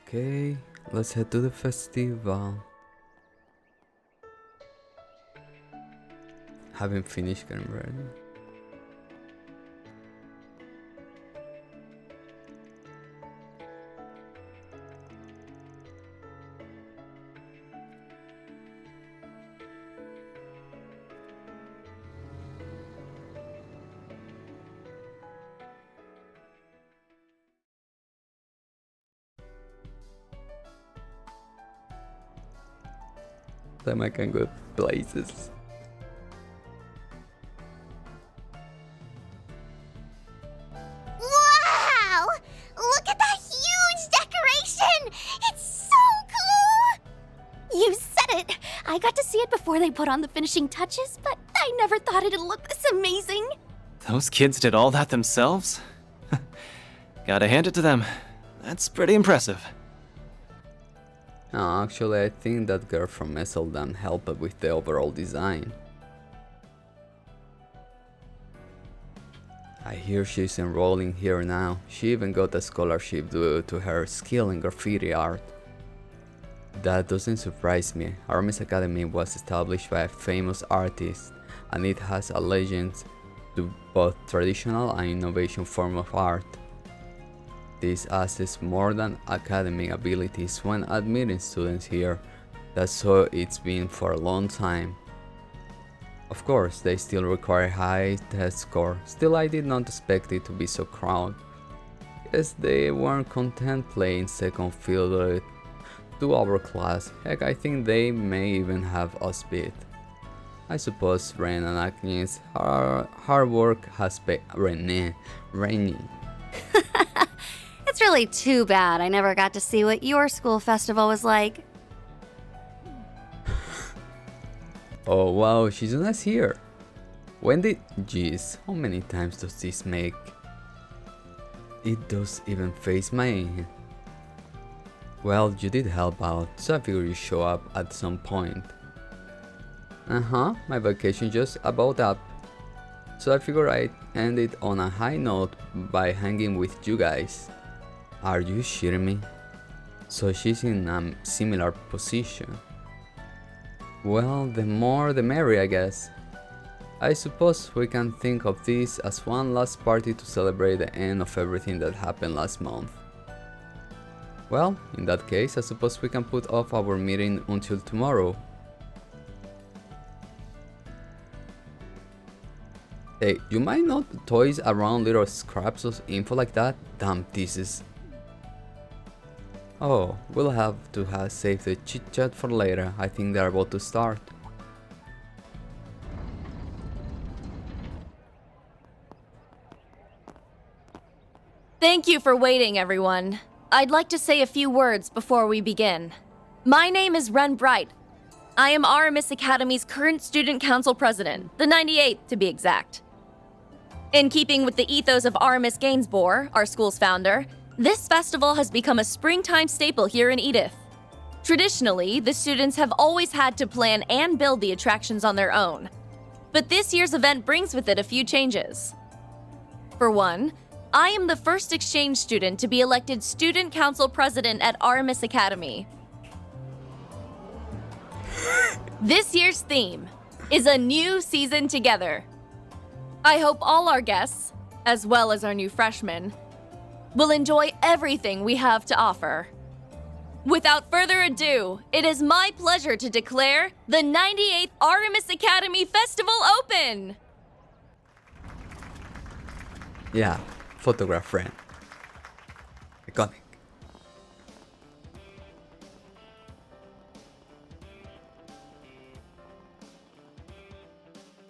Okay, let's head to the festival. Haven't finished getting ready. Time I can go places. Wow! Look at that huge decoration! It's so cool! You said it! I got to see it before they put on the finishing touches, but I never thought it'd look this amazing. Those kids did all that themselves? Gotta hand it to them. That's pretty impressive. No, actually I think that girl from Esseldan helped with the overall design. I hear she's enrolling here now. She even got a scholarship due to her skill in graffiti art. That doesn't surprise me. Aramis Academy was established by a famous artist, and it has allegiance to both traditional and innovation form of art. This assesses more than academic abilities when admitting students here. That's how it's been for a long time. Of course, they still require high test score. Still, I did not expect it to be so crowded. Guess they weren't content playing second fiddle to our class. Heck, I think they may even have us beat. I suppose Ren and Agnes' hard work has paid Renee. It's really too bad I never got to see what your school festival was like. Oh wow, Shizuna's here. When did... Jeez, how many times does this make? It does even face my... Well, you did help out, so I figured you show up at some point. My vacation just about up. So I figured I'd end it on a high note by hanging with you guys. Are you shitting me? So she's in a similar position. Well, the more the merrier, I guess. I suppose we can think of this as one last party to celebrate the end of everything that happened last month. Well, in that case, I suppose we can put off our meeting until tomorrow. Hey, you might not toys around little scraps of info like that? Damn thesis. Oh, we'll have to save the chit chat for later. I think they're about to start. Thank you for waiting, everyone. I'd like to say a few words before we begin. My name is Ren Bright. I am Aramis Academy's current student council president, the 98th to be exact. In keeping with the ethos of Aramis Gainsborough, our school's founder, this festival has become a springtime staple here in Edith. Traditionally, the students have always had to plan and build the attractions on their own. But this year's event brings with it a few changes. For one, I am the first exchange student to be elected student council president at Aramis Academy. This year's theme is a new season together. I hope all our guests, as well as our new freshmen, will enjoy everything we have to offer. Without further ado, it is my pleasure to declare the 98th Aramis Academy Festival open! Yeah, photograph friend. Iconic.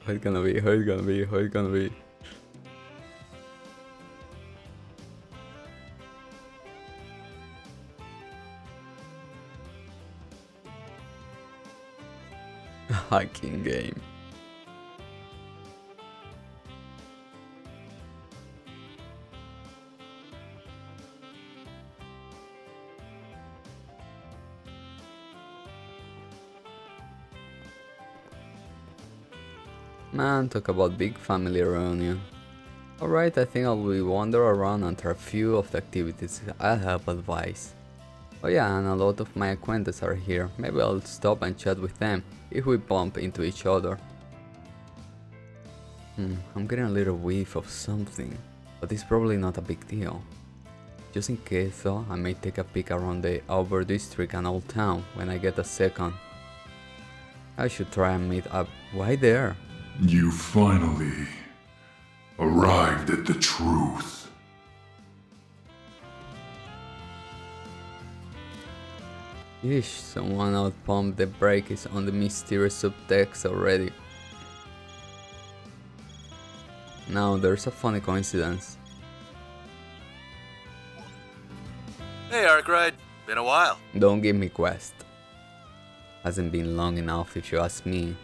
How it's gonna be, how it's gonna be, how it's gonna be. Hacking game. Man, talk about big family reunion. Alright, I think I'll be wander around and try a few of the activities I'll help advise. Oh yeah, and a lot of my acquaintances are here. Maybe I'll stop and chat with them if we bump into each other. I'm getting a little whiff of something, but it's probably not a big deal. Just in case though, I may take a peek around the Outer District and Old Town when I get a second. I should try and meet up. Why there? You finally arrived at the truth. Yeesh, someone outpumped the brakes on the mysterious subtext already. Now there's a funny coincidence. Hey, Arkwright. Been a while. Don't give me quest. Hasn't been long enough if you ask me.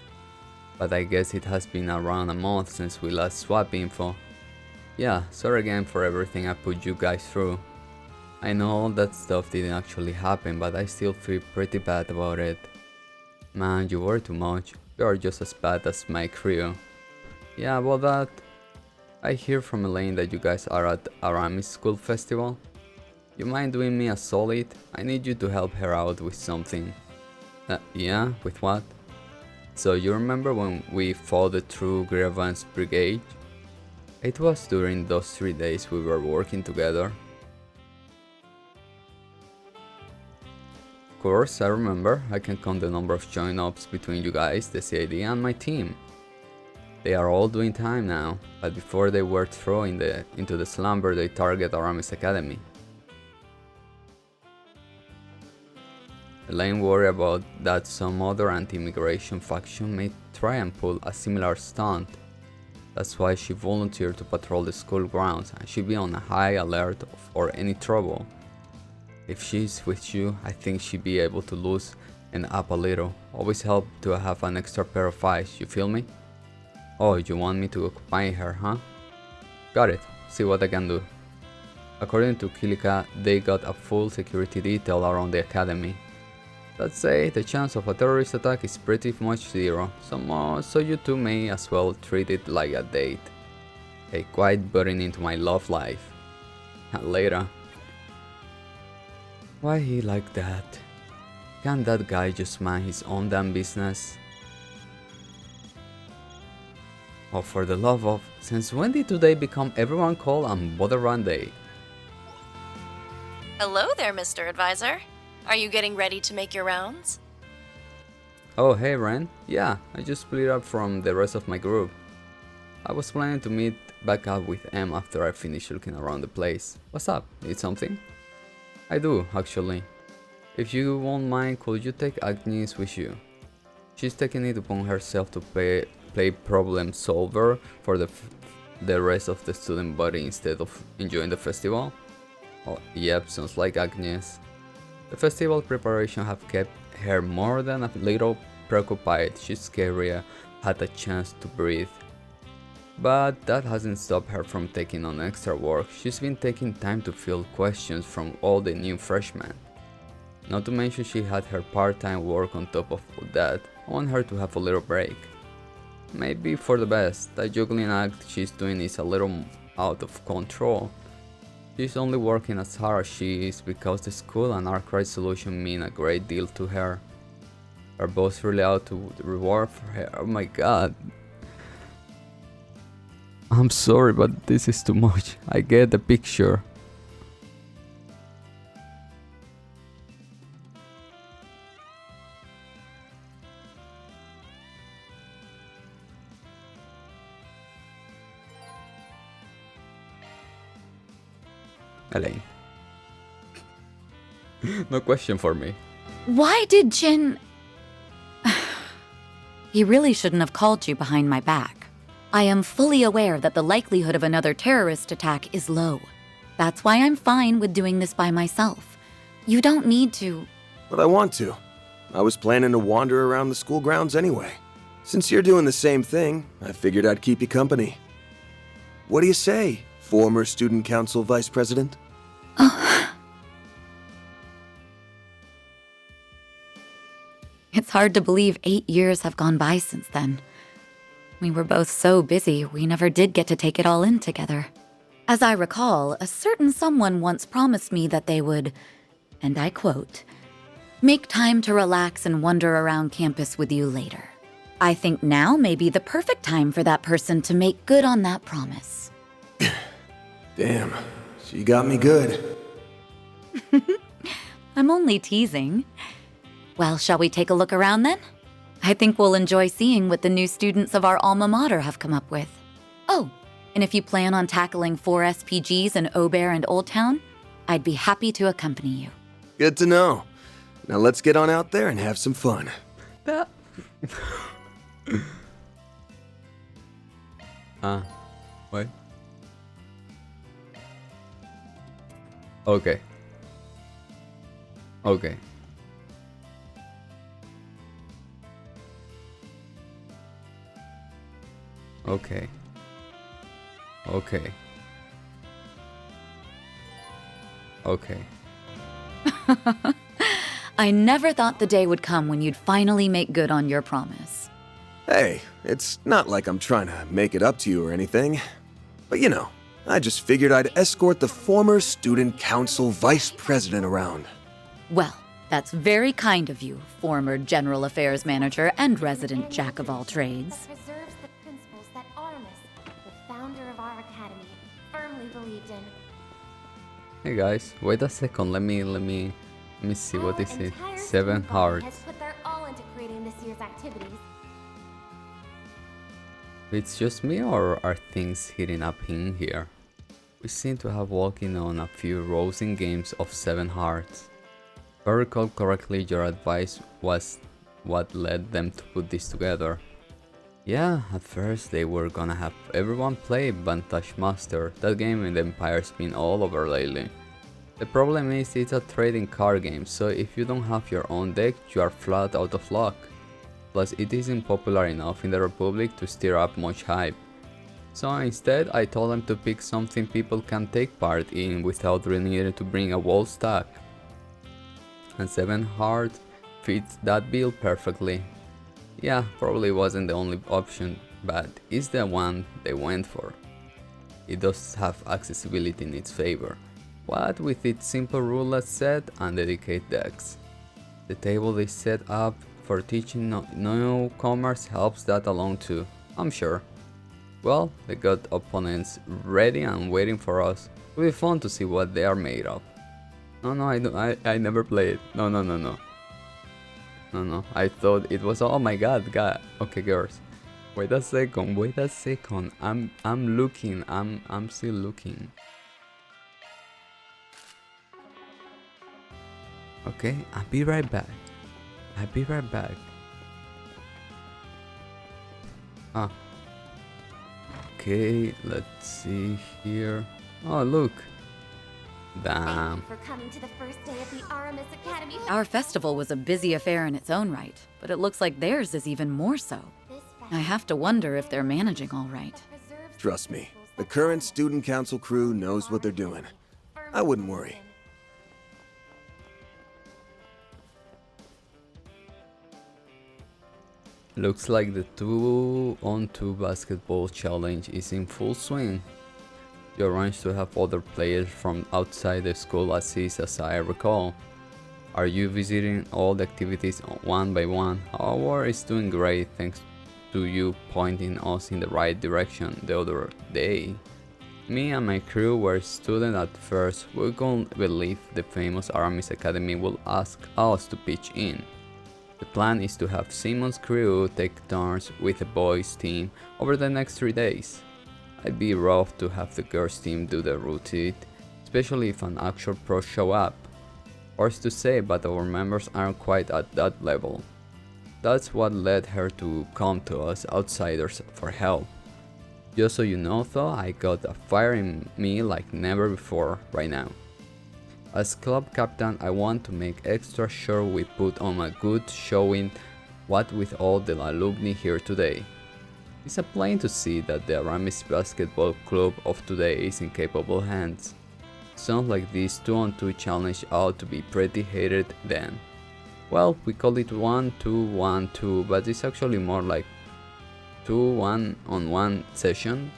But I guess it has been around a month since we last swapped info. Yeah, sorry again for everything I put you guys through. I know all that stuff didn't actually happen, but I still feel pretty bad about it. Man, you worry too much. You are just as bad as my crew. Yeah, about that. I hear from Elaine that you guys are at Aramis's school festival. You mind doing me a solid? I need you to help her out with something. Yeah? With what? So you remember when we fought the True Grievance Brigade? It was during those 3 days we were working together. Of course, I remember. I can count the number of join-ups between you guys, the CID and my team. They are all doing time now, but before they were thrown into the slumber, they target Aramis Academy. Elaine worried about that some other anti-immigration faction may try and pull a similar stunt. That's why she volunteered to patrol the school grounds and she'll be on a high alert for any trouble. If she's with you, I think she'll be able to loosen up a little. Always help to have an extra pair of eyes, you feel me? Oh, you want me to accompany her, huh? Got it, see what I can do. According to Kilika, they got a full security detail around the academy. Let's say the chance of a terrorist attack is pretty much zero, so you two may as well treat it like a date. A quiet button into my love life. And later. Why he like that? Can't that guy just mind his own damn business? Oh, for the love of, since when did today become everyone call and bother run day? Hello there, Mr. Advisor. Are you getting ready to make your rounds? Oh, hey Ren. Yeah, I just split up from the rest of my group. I was planning to meet back up with M after I finish looking around the place. What's up? Need something? I do, actually. If you won't mind, could you take Agnes with you? She's taking it upon herself to play problem solver for the rest of the student body instead of enjoying the festival. Oh, yep, sounds like Agnes. The festival preparation have kept her more than a little preoccupied. She's scarier, had a chance to breathe. But that hasn't stopped her from taking on extra work. She's been taking time to field questions from all the new freshmen. Not to mention she had her part-time work on top of that. I want her to have a little break. Maybe for the best. That juggling act she's doing is a little out of control. She's only working as hard as she is because the school and Arkwright solution mean a great deal to her. Are both really out to reward for her? Oh my god. I'm sorry, but this is too much. I get the picture. Elaine. No question for me. Why did Jin... He really shouldn't have called you behind my back. I am fully aware that the likelihood of another terrorist attack is low. That's why I'm fine with doing this by myself. You don't need to... But I want to. I was planning to wander around the school grounds anyway. Since you're doing the same thing, I figured I'd keep you company. What do you say, former student council vice president? It's hard to believe 8 years have gone by since then. We were both so busy, we never did get to take it all in together. As I recall, a certain someone once promised me that they would and I quote, "Make time to relax and wander around campus with you later." I think now may be the perfect time for that person to make good on that promise. Damn, she got me good. I'm only teasing. Well, shall we take a look around then? I think we'll enjoy seeing what the new students of our alma mater have come up with. Oh, and if you plan on tackling 4 SPGs in Aubert and Old Town, I'd be happy to accompany you. Good to know. Now let's get on out there and have some fun. That. Wait. Okay. Okay. Okay. Okay. Okay. I never thought the day would come when you'd finally make good on your promise. Hey, it's not like I'm trying to make it up to you or anything. But you know, I just figured I'd escort the former student council vice president around. Well, that's very kind of you, former general affairs manager and resident jack of all trades. That preserves the principles that Artemis, the founder of our academy, firmly believed in. Hey guys, wait a second. Let me see what this is. 7 Has hearts. put their all into creating this year's activities. It's just me, or are things heating up in here? We seem to have walking on a few rousing games of 7 hearts. If I recall correctly, your advice was what led them to put this together. Yeah, at first they were gonna have everyone play Vantage Master. That game in the Empire's been all over lately. The problem is it's a trading card game, so if you don't have your own deck, you are flat out of luck. Plus it isn't popular enough in the Republic to stir up much hype. So instead I told them to pick something people can take part in without really needing to bring a whole stack. And 7 Heart fits that bill perfectly. Yeah, probably wasn't the only option, but it's the one they went for. It does have accessibility in its favor, what with its simple roulette set and dedicated decks. The table they set up for teaching newcomers helps that along too, I'm sure. Well, they got opponents ready and waiting for us. It'll be fun to see what they are made of. No, I never played. No. No, I thought it was, oh my god. Okay, girls. Wait a second. I'm looking. I'm still looking. Okay, I'll be right back. Okay, let's see here. Oh, look. Damn. Thank you for coming to the first day of the Aramis Academy. Our festival was a busy affair in its own right, but it looks like theirs is even more so. I have to wonder if they're managing all right. Trust me, the current student council crew knows what they're doing. I wouldn't worry. Looks like the 2-on-2 basketball challenge is in full swing. You arranged to have other players from outside the school assist, as I recall. Are you visiting all the activities one by one? Our is doing great thanks to you pointing us in the right direction the other day. Me and my crew were students at first. We couldn't believe the famous Aramis Academy will ask us to pitch in. The plan is to have Simon's crew take turns with the boys team over the next 3 days. It'd be rough to have the girls team do the routine, especially if an actual pro show up. Hard to say, but our members aren't quite at that level. That's what led her to come to us outsiders for help. Just so you know though, I got a fire in me like never before right now. As club captain, I want to make extra sure we put on a good showing, what with all the alumni here today. It's a plain to see that the Aramis Basketball Club of today is in capable hands. Sounds like this 2-on-2 challenge ought to be pretty hated then. Well, we call it 1-2-1-2, but it's actually more like 2 1-on-1 session.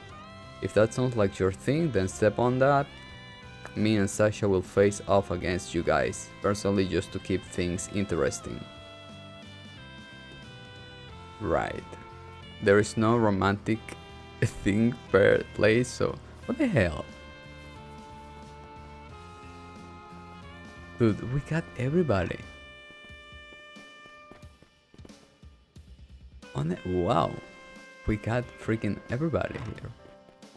If that sounds like your thing, then step on that. me and Sasha will face off against you guys, personally just to keep things interesting. Right. There is no romantic thing per place, so what the hell? Dude, we got everybody. Wow, we got freaking everybody here.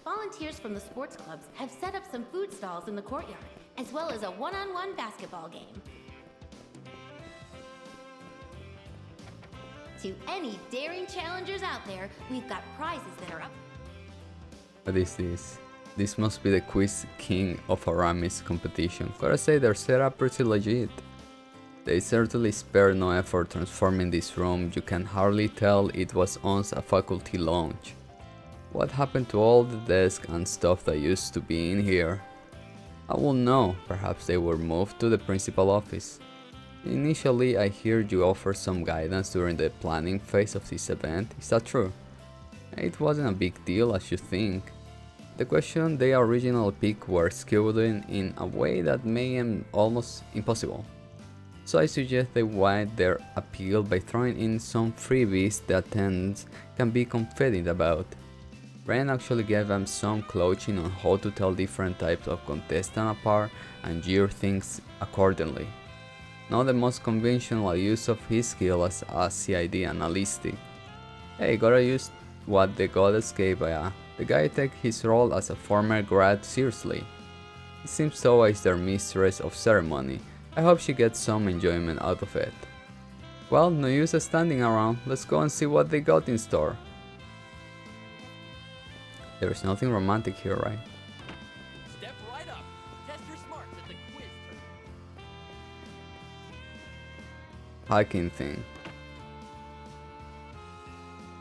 Volunteers from the sports clubs have set up some food stalls in the courtyard, as well as a one-on-one basketball game. To any daring challengers out there, we've got prizes that are up. What is this? This must be the quiz king of Aramis competition. Gotta say, their setup pretty legit. They certainly spared no effort transforming this room. You can hardly tell it was once a faculty lounge. What happened to all the desks and stuff that used to be in here? I won't know, perhaps they were moved to the principal office. Initially, I heard you offer some guidance during the planning phase of this event. Is that true? It wasn't a big deal as you think. The question they originally picked were skewed in a way that made them almost impossible. So I suggest they widen their appeal by throwing in some freebies the attendants can be confident about. Ren actually gave them some coaching on how to tell different types of contestants apart and gear things accordingly. Not the most conventional use of his skill as a CID analytic. Hey, gotta use what the goddess gave ya. The guy takes his role as a former grad seriously. It seems so is their mistress of ceremony. I hope she gets some enjoyment out of it. Well, no use standing around, let's go and see what they got in store. There's nothing romantic here, right? Step right up. Test your smarts at the quiz turn. Hacking thing.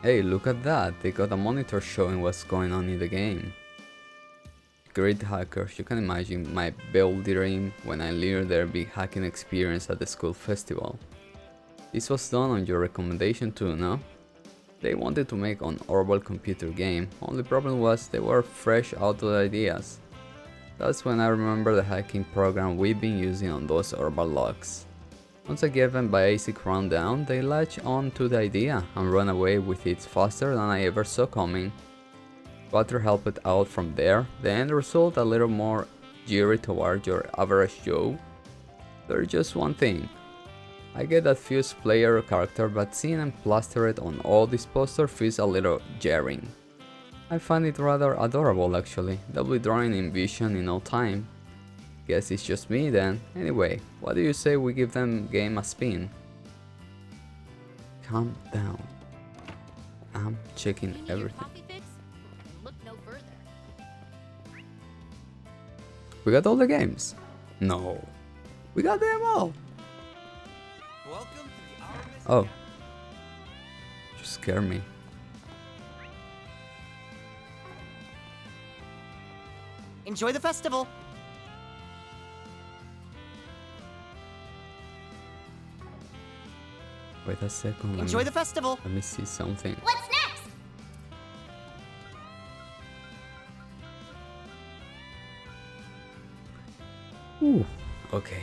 Hey, look at that, they got a monitor showing what's going on in the game. Great hackers, you can imagine my bewildering when I learned their big hacking experience at the school festival. This was done on your recommendation too, no? They wanted to make an horrible computer game, only problem was they were fresh out of ideas. That's when I remember the hacking program we've been using on those horrible logs. Once I gave them basic rundown, they latched on to the idea and ran away with it faster than I ever saw coming. Water helped out from there, the end result a little more geared toward your average Joe. There's just one thing. I get that fuse player character, but seeing them plastered on all these posters feels a little jarring. I find it rather adorable actually, they'll be drawing in vision in no time. Guess it's just me then. Anyway, what do you say we give them game a spin? Calm down. I'm checking everything. Look no further. We got all the games? No. We got them all. Welcome to the Aramis Oh. You scare me. Enjoy the festival. Wait a second. Enjoy the festival. Let me see something. What's next? Ooh. Okay.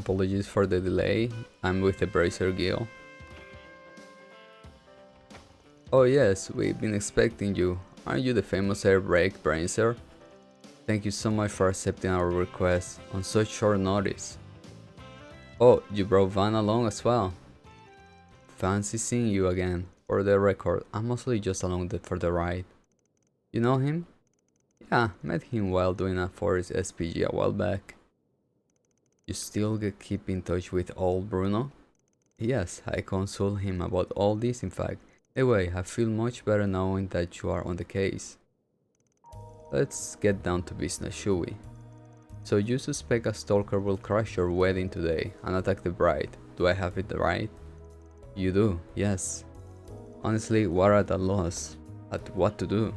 Apologies for the delay, I'm with the Bracer Guild. Oh yes, we've been expecting you. Aren't you the famous Daybreak Bracer? Thank you so much for accepting our request on such short notice. Oh, you brought Van along as well. Fancy seeing you again. For the record, I'm mostly just along for the ride. You know him? Yeah, met him while doing a Forest SPG a while back. You still keep in touch with old Bruno? Yes, I consult him about all this in fact. Anyway, I feel much better knowing that you are on the case. Let's get down to business, shall we? So you suspect a stalker will crash your wedding today and attack the bride. Do I have it right? You do, yes. Honestly, we're at a loss at what to do.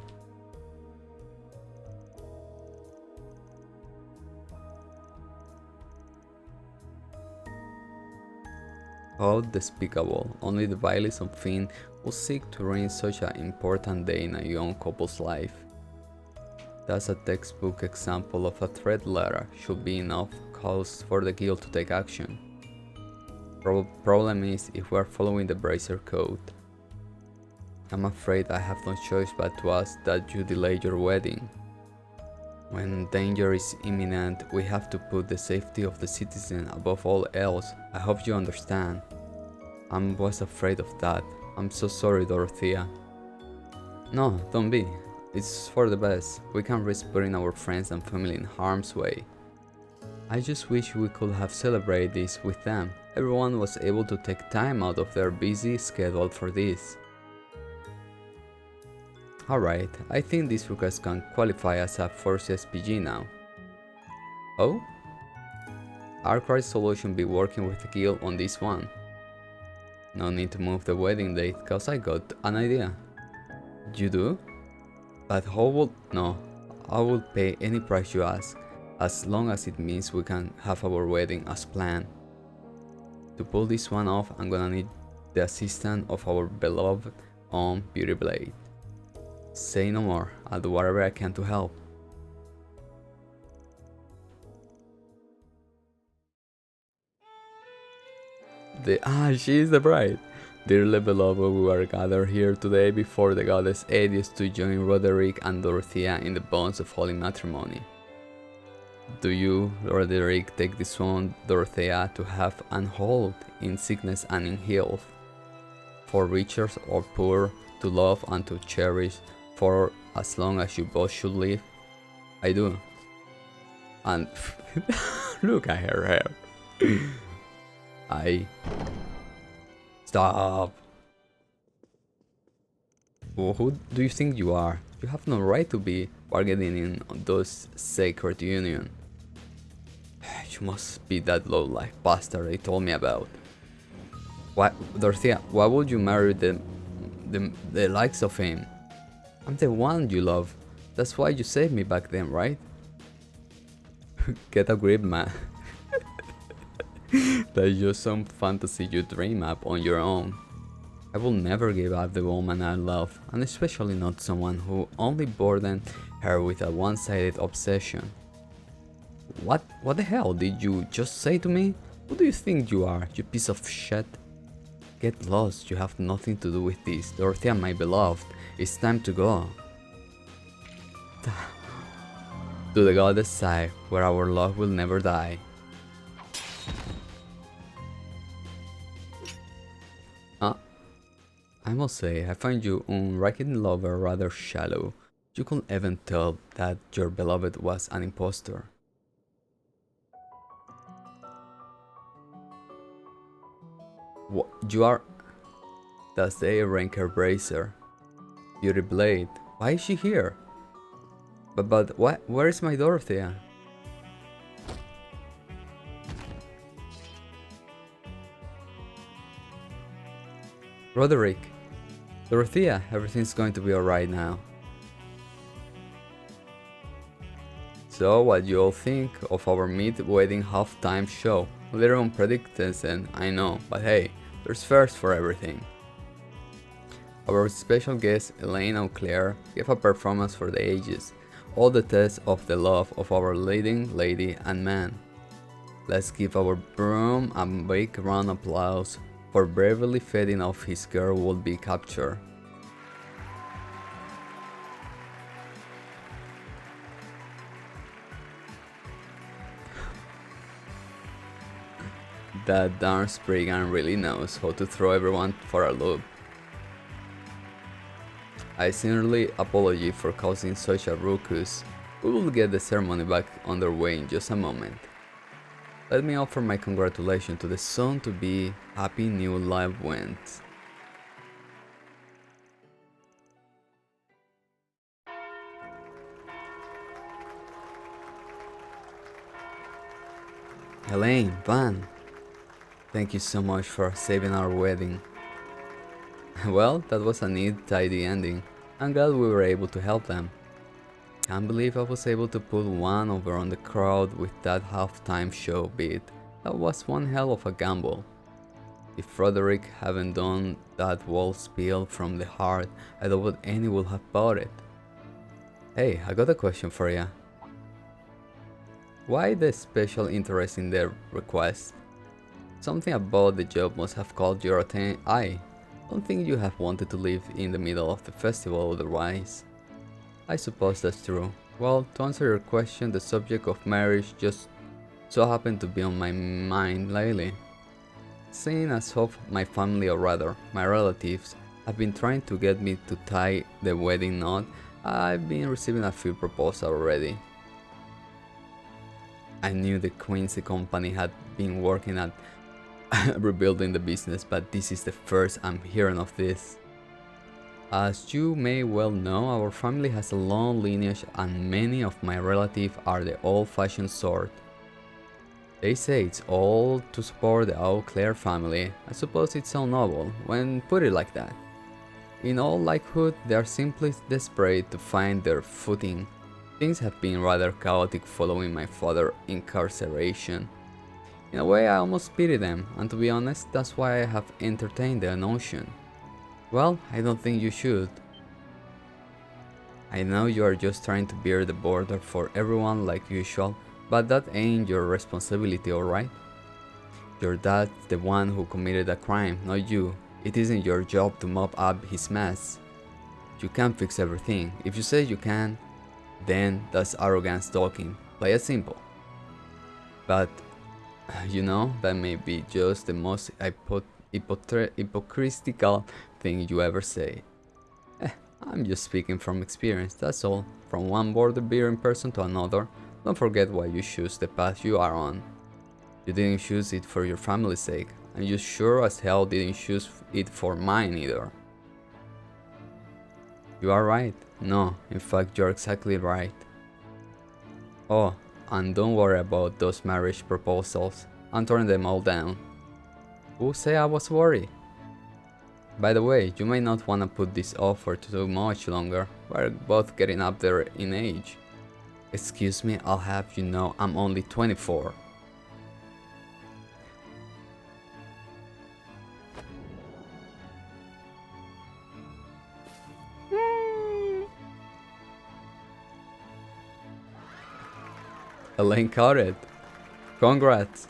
How despicable. Only the vilest of fiend will seek to ruin such an important day in a young couple's life. That's a textbook example of a threat letter. Should be enough cause for the guild to take action. Problem is if we are following the Bracer Code. I'm afraid I have no choice but to ask that you delay your wedding. When danger is imminent, we have to put the safety of the citizen above all else. I hope you understand. I was afraid of that. I'm so sorry, Dorothea. No, don't be. It's for the best. We can't risk putting our friends and family in harm's way. I just wish we could have celebrated this with them. Everyone was able to take time out of their busy schedule for this. Alright, I think this request can qualify as a forced SPG now. Oh? Arkwright's solution be working with the guild on this one. No need to move the wedding date, cause I got an idea. You do? But how would... No, I will pay any price you ask, as long as it means we can have our wedding as planned. To pull this one off, I'm gonna need the assistance of our beloved Beauty Blade. Say no more, I'll do whatever I can to help. She is the bride. Dearly beloved, we are gathered here today before the goddess Hades to join Roderick and Dorothea in the bonds of holy matrimony. Do you, Roderick, take this one, Dorothea, to have and hold in sickness and in health, for richer or poor, to love and to cherish, for as long as you both should live? I do. And look at her hair. Stop! Well, who do you think you are? You have no right to be bargaining in on those sacred union. You must be that low-life bastard they told me about. Why, Dorothea, why would you marry the likes of him? I'm the one you love. That's why you saved me back then, right? Get a grip, man. That's just some fantasy you dream up on your own. I will never give up the woman I love, and especially not someone who only burdened her with a one-sided obsession. What the hell did you just say to me? Who do you think you are, you piece of shit? Get lost, you have nothing to do with this. Dorothea, my beloved, it's time to go. To the goddess side, where our love will never die. I must say, I find you unrequited lover rather shallow. You couldn't even tell that your beloved was an impostor. What, you are... That's the Ranker Bracer. Beauty Blade. Why is she here? But what? Where is my Dorothea? Roderick. Dorothea, everything's going to be alright now. So, what you all think of our mid-wedding halftime show? A little unpredictable, and I know, but hey, there's first for everything. Our special guest, Elaine Auclair, gave a performance for the ages, all the tests of the love of our leading lady and man. Let's give our broom a big round of applause for bravely fending off his girl would-be capture. That darn Spriggan really knows how to throw everyone for a loop. I sincerely apologize for causing such a ruckus. We will get the ceremony back underway in just a moment. Let me offer my congratulations to the soon-to-be happy new live wind. Elaine, Van, thank you so much for saving our wedding. Well, that was a neat, tidy ending. I'm glad we were able to help them. Can't believe I was able to put one over on the crowd with that halftime show beat. That was one hell of a gamble. If Frederick hadn't done that wall spiel from the heart, I doubt any would have bought it. Hey, I got a question for ya. Why the special interest in their request? Something about the job must have caught your attention. I don't think you have wanted to live in the middle of the festival otherwise. I suppose that's true. Well, to answer your question, the subject of marriage just so happened to be on my mind lately. Seeing as how my family, or rather, my relatives, have been trying to get me to tie the wedding knot, I've been receiving a few proposals already. I knew the Quincy company had been working at rebuilding the business, but this is the first I'm hearing of this. As you may well know, our family has a long lineage and many of my relatives are the old-fashioned sort. They say it's all to support the Eau Claire family. I suppose it's so noble when put it like that. In all likelihood, they are simply desperate to find their footing. Things have been rather chaotic following my father's incarceration. In a way, I almost pity them, and to be honest, that's why I have entertained the notion. Well, I don't think you should. I know you are just trying to bear the border for everyone like usual, but that ain't your responsibility, alright? Your dad's the one who committed a crime, not you. It isn't your job to mop up his mess. You can't fix everything. If you say you can, then that's arrogance talking. Play it simple. But, you know, that may be just the most hypocritical thing you ever say. I'm just speaking from experience, that's all. From one border-bearing person to another, don't forget why you choose the path you are on. You didn't choose it for your family's sake, and you sure as hell didn't choose it for mine either. You are right. No, in fact, you're exactly right. Oh, and don't worry about those marriage proposals. I'm turning them all down. Who say I was worried? By the way, you may not want to put this off for too much longer. We're both getting up there in age. Excuse me, I'll have you know I'm only 24. Elaine caught it. Congrats.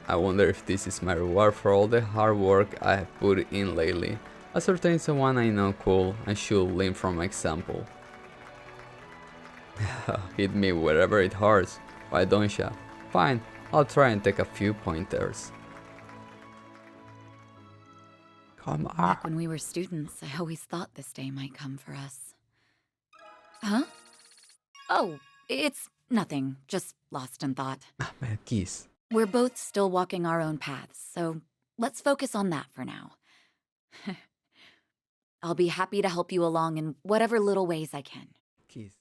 I wonder if this is my reward for all the hard work I have put in lately. Ascertain someone I know cool and should learn from my example. Hit me wherever it hurts. Why don't ya? Fine, I'll try and take a few pointers. Come on. Back when we were students, I always thought this day might come for us. Huh? Oh, it's nothing. Just lost in thought. Man, kiss. We're both still walking our own paths, so let's focus on that for now. I'll be happy to help you along in whatever little ways I can. Kiss.